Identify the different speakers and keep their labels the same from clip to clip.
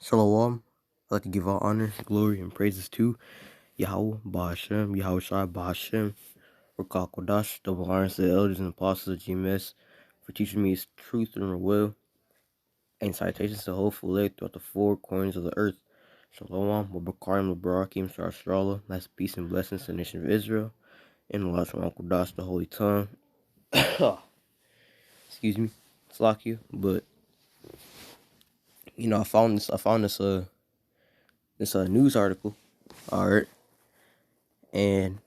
Speaker 1: Shalom. I'd like to give all honor, glory, and praises to Yahweh, Ba'ashem, Yahweh Shai, Ba'ashem, Rakak Kodash, double honors to the elders and apostles of GMS for teaching me his truth and will, and citations to hopeful lay throughout the four corners of the earth. Shalom, Babakarim, Labarakim, Sarashrala, nice peace and blessings to the nation of Israel, and the last one, Kodash, the holy tongue. Excuse me, Slakia, but I found this news article, alright, and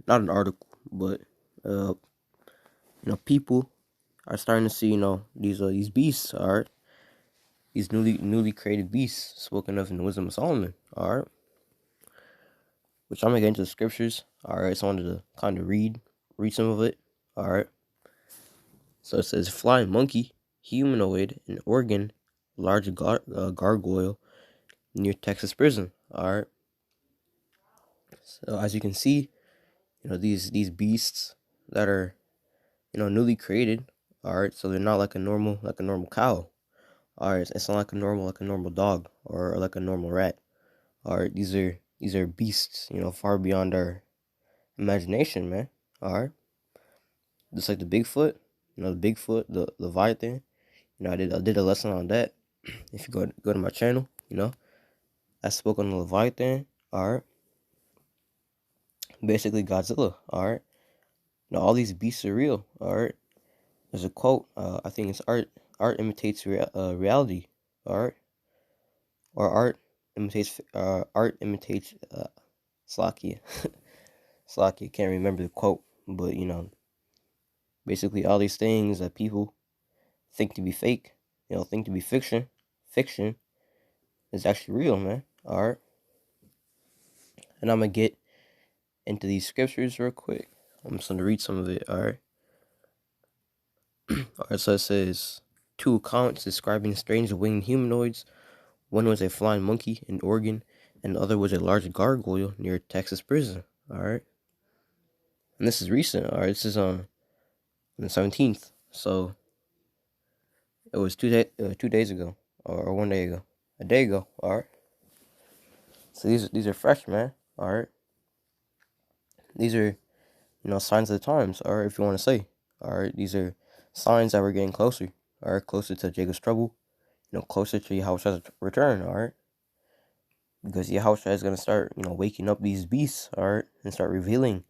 Speaker 1: not an article, but people are starting to see, these beasts, alright, these newly created beasts spoken of in the Wisdom of Solomon, alright, which I'm gonna get into the scriptures, alright. So I wanted to kind of read some of it, alright. So it says, flying monkey, humanoid, an organ, large gargoyle near Texas prison, alright. So as you can see, these beasts that are newly created, alright. So they're not like a normal cow. Alright, it's not like a normal dog or like a normal rat. Alright, these are beasts, far beyond our imagination, man. Alright. Just like the Bigfoot, the Leviathan. I did a lesson on that. If you go to my channel, I spoke on the Leviathan, alright. Basically Godzilla, alright. All these beasts are real, alright. There's a quote, I think it's art imitates reality, alright. Or art imitates Slakia. Slakia, can't remember the quote, but basically all these things that people think to be fake, think to be fiction is actually real, man. Alright. And I'm gonna get into these scriptures real quick. I'm just gonna read some of it, alright. Alright, so it says, two accounts describing strange winged humanoids. One was a flying monkey in Oregon, and the other was a large gargoyle near a Texas prison. Alright. And this is recent, alright. This is on the 17th. So it was 2 days ago. Or 1 day ago. A day ago, alright. So these are fresh, man. Alright. These are, signs of the times, alright, if you want to say. Alright, these are signs that we're getting closer. Alright, closer to Jacob's trouble. Closer to Yahushua's return, alright. Because Yahushua is going to start, waking up these beasts, alright, and start revealing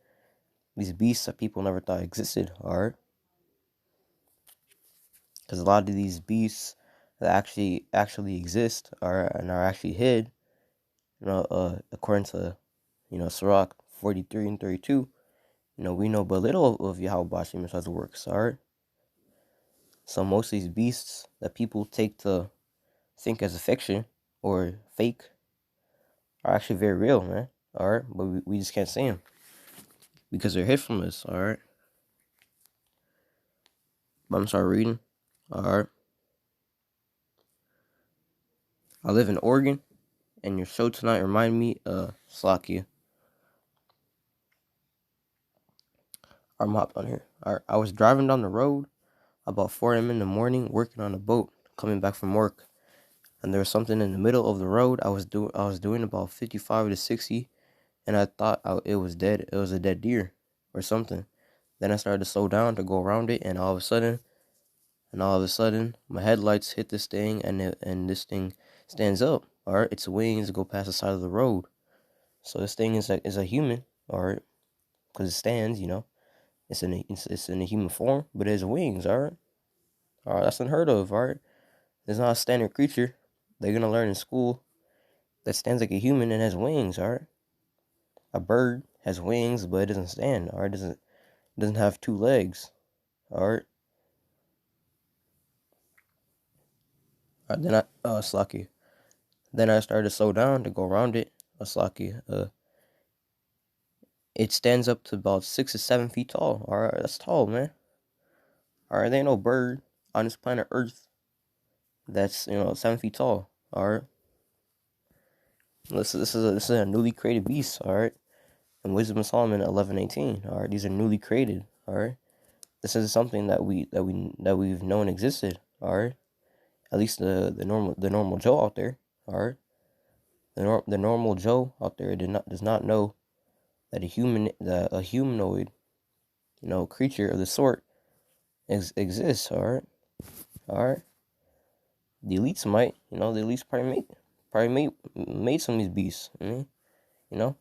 Speaker 1: these beasts that people never thought existed, alright. Because a lot of these beasts that actually exist are actually hid, according to, Sirach 43 and 32, we know but little of Yahweh Bashim Messiah's works, alright. So most of these beasts that people take to think as a fiction or fake are actually very real, man, alright. But we just can't see them because they're hid from us, alright. But I'm gonna start reading, alright. I live in Oregon, and your show tonight reminded me of Slakia. I'm hopped on here. Alright, I was driving down the road about 4 a.m. in the morning, working on a boat, coming back from work, and there was something in the middle of the road. I was doing about 55 to 60, and I thought it was dead. It was a dead deer or something. Then I started to slow down to go around it, and all of a sudden, my headlights hit this thing, and this thing stands up. Alright, its wings go past the side of the road. So this thing is a human, alright, because it stands, It's in a human form, but it has wings, alright? Alright, that's unheard of, alright? It's not a standard creature they're gonna learn in school that stands like a human and has wings, alright? A bird has wings, but it doesn't stand, alright? It doesn't have two legs, alright? Alright, Slacky. Then I started to slow down to go around it, Slacky. It stands up to about 6 to 7 feet tall, alright? That's tall, man. Alright, there ain't no bird on this planet Earth that's 7 feet tall. Alright. This is a newly created beast. Alright. And Wisdom of Solomon 11:18. Alright. These are newly created. Alright. This is something that we've known existed. Alright. At least the normal Joe out there. All right, the normal Joe out there does not know that a humanoid, creature of the sort exists. All right. The elites might, the elites probably made some of these beasts. You know,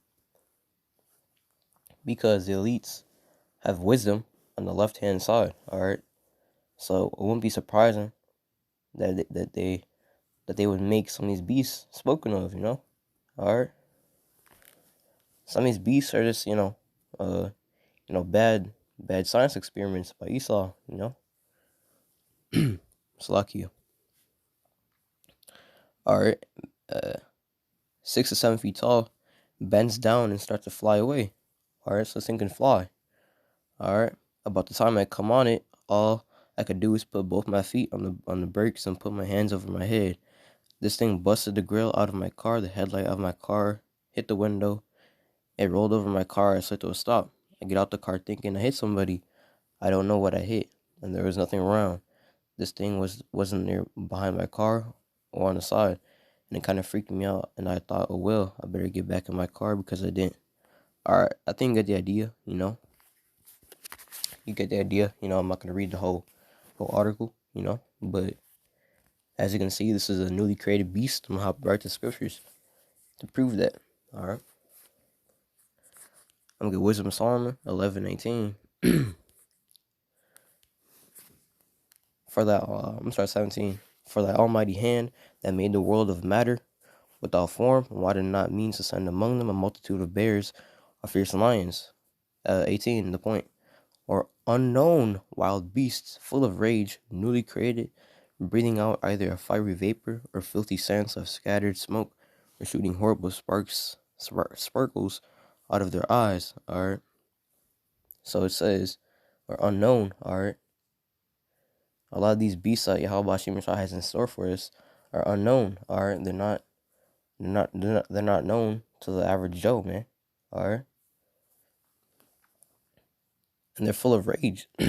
Speaker 1: because the elites have wisdom on the left hand side. All right, so it wouldn't be surprising that they would make some of these beasts spoken of. All right. Some of these beasts are just bad science experiments by Esau. Slakia. All right. 6 to 7 feet tall, bends down and starts to fly away. All right, so this thing can fly. All right. About the time I come on it, all I could do is put both my feet on the brakes and put my hands over my head. This thing busted the grill out of my car, the headlight of my car, hit the window. It rolled over my car. I slid to a stop. I get out the car thinking I hit somebody. I don't know what I hit, and there was nothing around. This thing wasn't near behind my car or on the side, and it kind of freaked me out. And I thought, oh well, I better get back in my car because I didn't. All right, I think you get the idea. You get the idea. I'm not gonna read the whole article. But as you can see, this is a newly created beast. I'm gonna hop right to scriptures to prove that. All right. I'm gonna get Wisdom of Solomon 11:18. For that, 17. For thy almighty hand that made the world of matter without form, why did not mean to send among them a multitude of bears or fierce lions? 18, the point. Or unknown wild beasts full of rage, newly created, breathing out either a fiery vapor or filthy scents of scattered smoke, or shooting horrible sparkles out of their eyes. All right. So it says, or unknown. All right. A lot of these beasts that Yahweh Shemashah has in store for us are unknown. All right. They're not known to the average Joe, man. All right. And they're full of rage. All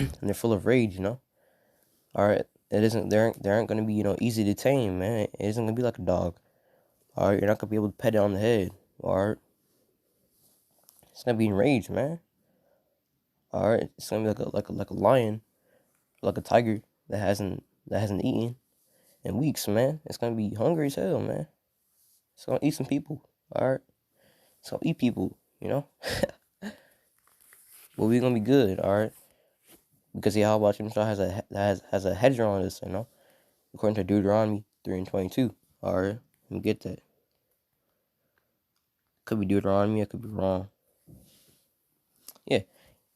Speaker 1: right. They aren't gonna be, easy to tame, man. It isn't gonna be like a dog. All right. You're not gonna be able to pet it on the head. All right. It's gonna be enraged, man. All right. It's gonna be like a lion, like a tiger that hasn't eaten in weeks, man. It's gonna be hungry as hell, man. It's gonna eat some people. All right. It's gonna eat people. But we're gonna be good. All right. Because Yahweh Shemashah has a hedge on us, according to Deuteronomy 3:22. All right. Let me get that. Could be Deuteronomy. I could be wrong. Yeah.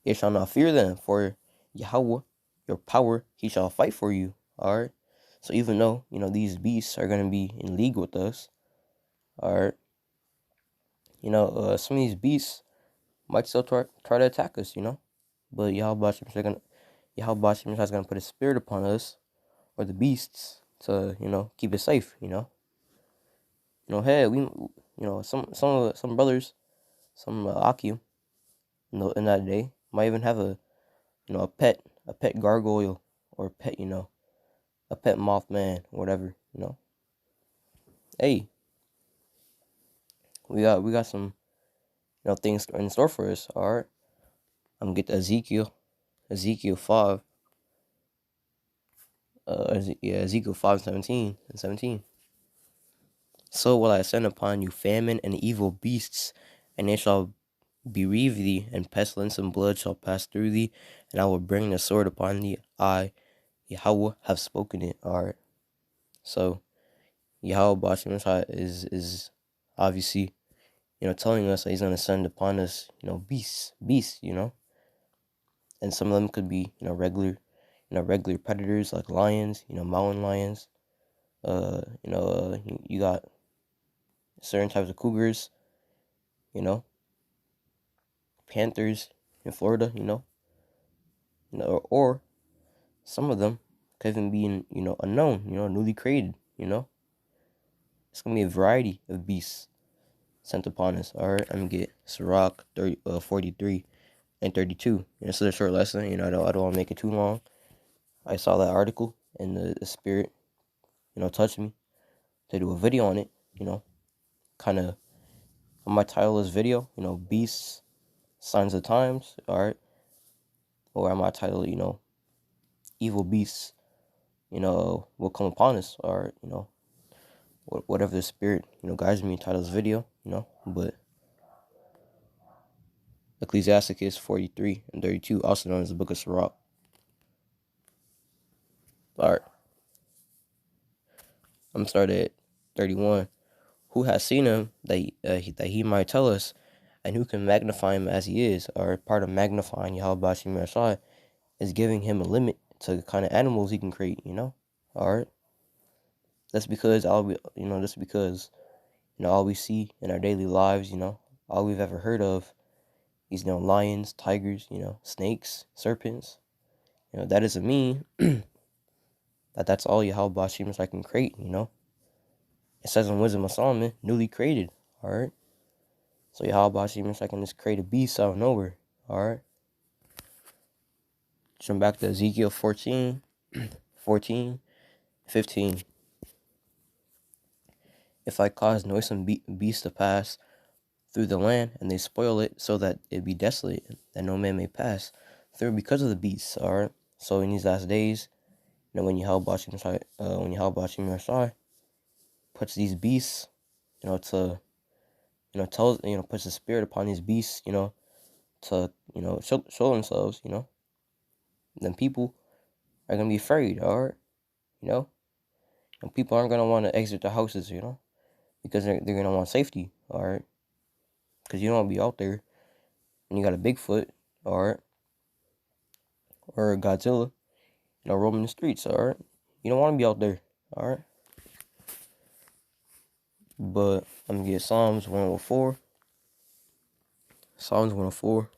Speaker 1: You shall not fear them, for Yahweh, your power, he shall fight for you. All right. So even though, these beasts are going to be in league with us, all right, some of these beasts might still try to attack us, but Yahweh Shemashah is going to put a spirit upon us, or the beasts, to, keep it safe, Hey, some brothers, some Akim, in that day, might even have a pet gargoyle, or a pet, a pet Mothman, or whatever, Hey, we got some, things in store for us. All right, I'm gonna get to Ezekiel 5, Ezekiel 5:17 and 17. So will I send upon you famine and evil beasts, and they shall bereave thee, and pestilence and blood shall pass through thee, and I will bring the sword upon thee. I, Yahweh, have spoken it. All right. So Yahweh Bashim is obviously, telling us that he's going to send upon us, beasts, and some of them could be, regular predators like lions, mountain lions. You got certain types of cougars, panthers in Florida, or some of them could even be, unknown, newly created, It's going to be a variety of beasts sent upon us. All right, I'm going to get Sirach 43 and 32. This is a short lesson. I don't want to make it too long. I saw that article, and the spirit, touched me to do a video on it. kind of, I might title this video, Beasts, Signs of Times, alright? Or I might title it, Evil Beasts, will come upon us, or, whatever the spirit, guides me to title this video, but Ecclesiasticus 43 and 32, also known as the Book of Sirach. Alright, I'm gonna start at 31. Who has seen him that he might tell us, and who can magnify him as he is? Or part of magnifying Yahweh Shem Yashai is giving him a limit to the kind of animals he can create, Alright. That's because all we see in our daily lives, all we've ever heard of is, lions, tigers, snakes, serpents. That doesn't mean that's all Yahweh Shem Yashai can create, It says in Wisdom of Solomon, newly created, alright? So Yahweh Shem Yashai can just create a beast out of nowhere, alright? Jump back to Ezekiel 14, 15. If I cause noisome beasts to pass through the land, and they spoil it so that it be desolate, that no man may pass through because of the beasts, alright? So in these last days, when Yahweh Shem Yashai puts these beasts, to tells, puts a spirit upon these beasts, to, show themselves, then people are going to be afraid, alright? And people aren't going to want to exit their houses, because they're going to want safety, alright? Because you don't want to be out there and you got a Bigfoot, alright? Or a Godzilla, roaming the streets, alright? You don't want to be out there, alright? But I'm going to get Psalms 104. Psalms 104.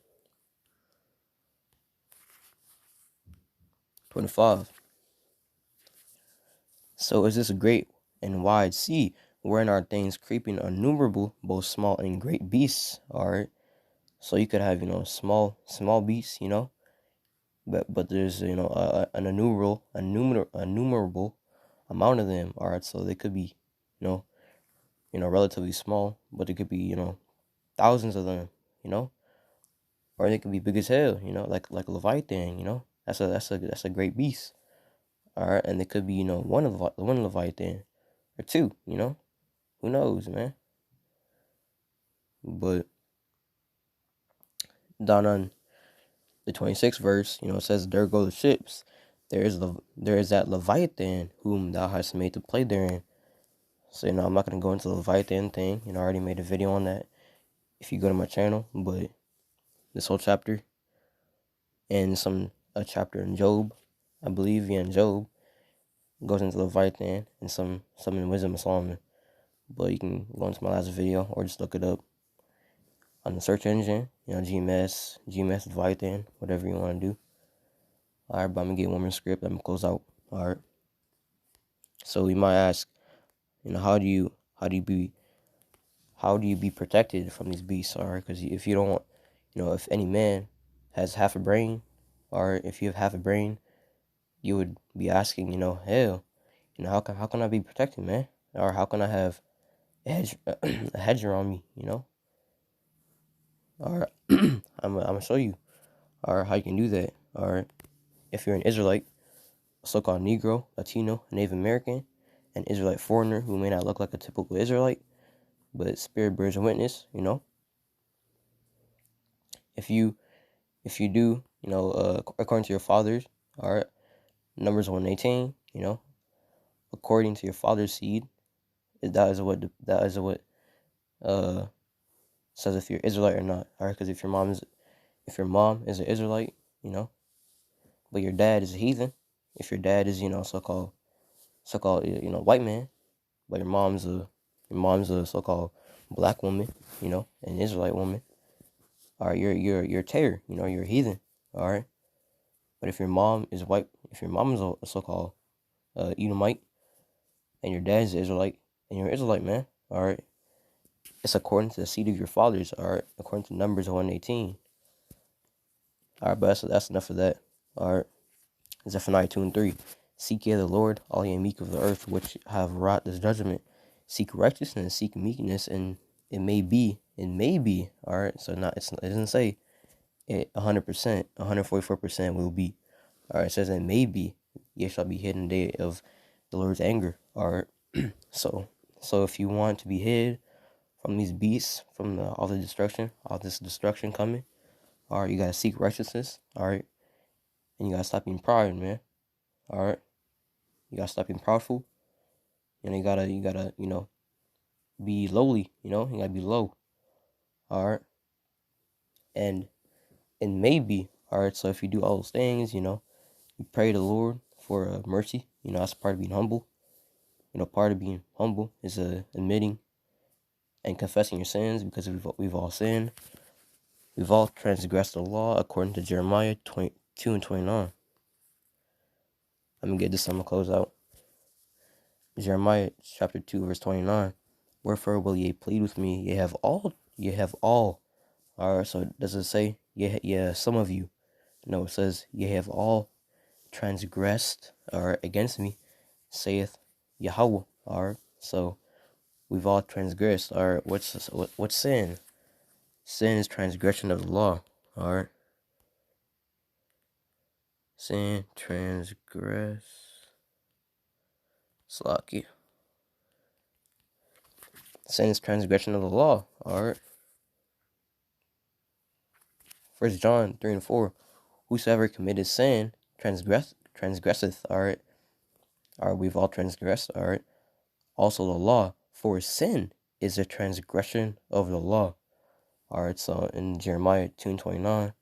Speaker 1: 25. So is this a great and wide sea, wherein are things creeping innumerable, both small and great beasts, alright? So you could have, small beasts, but there's, an innumerable amount of them, alright? So they could be, relatively small, but it could be, thousands of them, or they could be big as hell, like a Leviathan, that's a great beast, all right, and it could be, one Leviathan or two, who knows, man. But down on the 26th verse, it says, "There go the ships. There is that Leviathan whom thou hast made to play therein." So I'm not gonna go into the Leviathan thing. I already made a video on that if you go to my channel. But this whole chapter and a chapter in Job, I believe, in Job, goes into Leviathan, and some in Wisdom of Solomon. But you can go into my last video or just look it up on the search engine, GMS Leviathan, whatever you want to do. Alright, but I'm gonna get one more script. I'm gonna close out. Alright. So you might ask, how do you be protected from these beasts? Alright, because if you don't, if any man has half a brain, or if you have half a brain, you would be asking, hell, how can I be protected, man? Or how can I have a hedge around me, Alright, I'm gonna show you, or how you can do that. Alright, if you're an Israelite, a so-called Negro, Latino, Native American, an Israelite foreigner who may not look like a typical Israelite, but spirit bears witness, if you do, according to your fathers, alright, Numbers 1:18, according to your father's seed, that is what says if you're Israelite or not. Alright, because if your mom is an Israelite, but your dad is a heathen, if your dad is, so-called white man, but your mom's a so-called black woman, an Israelite woman, alright, you're a terror, you're a heathen, alright. But if your mom is white, if your mom is a so-called Edomite, and your dad is an Israelite, and you're an Israelite, man, alright, it's according to the seed of your fathers, alright, according to Numbers 1:18. Alright, but that's enough of that. Alright, Zephaniah 2:3. Seek ye the Lord, all ye meek of the earth, which have wrought this judgment. seek righteousness, seek meekness, and it may be, all right. So it doesn't say it 100%, 144% will be. All right, it says it may be, ye shall be hid in the day of the Lord's anger. All right, so if you want to be hid from these beasts, from all this destruction coming, all right, you gotta seek righteousness. All right, and you gotta stop being proud, man. All right, you gotta stop being proudful. You gotta be lowly. You gotta be low. All right, and maybe, all right. So if you do all those things, you pray to the Lord for mercy. That's part of being humble. Part of being humble is admitting and confessing your sins, because we've all sinned. We've all transgressed the law, according to Jeremiah 22:29. Let me get this. I'm gonna close out. Jeremiah chapter 2 verse 29. Wherefore will ye plead with me? Ye have all. All right. So does it say some of you? No, it says ye have all transgressed or against me, saith Yahweh. All right. So we've all transgressed. All right. What's sin? Sin is transgression of the law. All right. Sin, transgress, Slocky. Sin is transgression of the law. All right. 1 John 3:4. Whosoever committed sin transgresseth. All right. All right. We've all transgressed. All right. Also the law. For sin is a transgression of the law. All right. So in Jeremiah 2:29,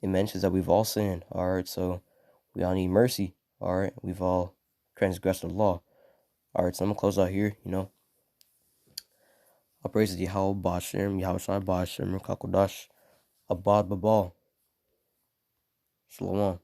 Speaker 1: it mentions that we've all sinned. All right. So we all need mercy. All right. We've all transgressed the law. All right. So I'm gonna close out here. All praises to Yahweh Bashem, Yahweh Shai Bashem, Kakodash, Abad Babal. Shalom.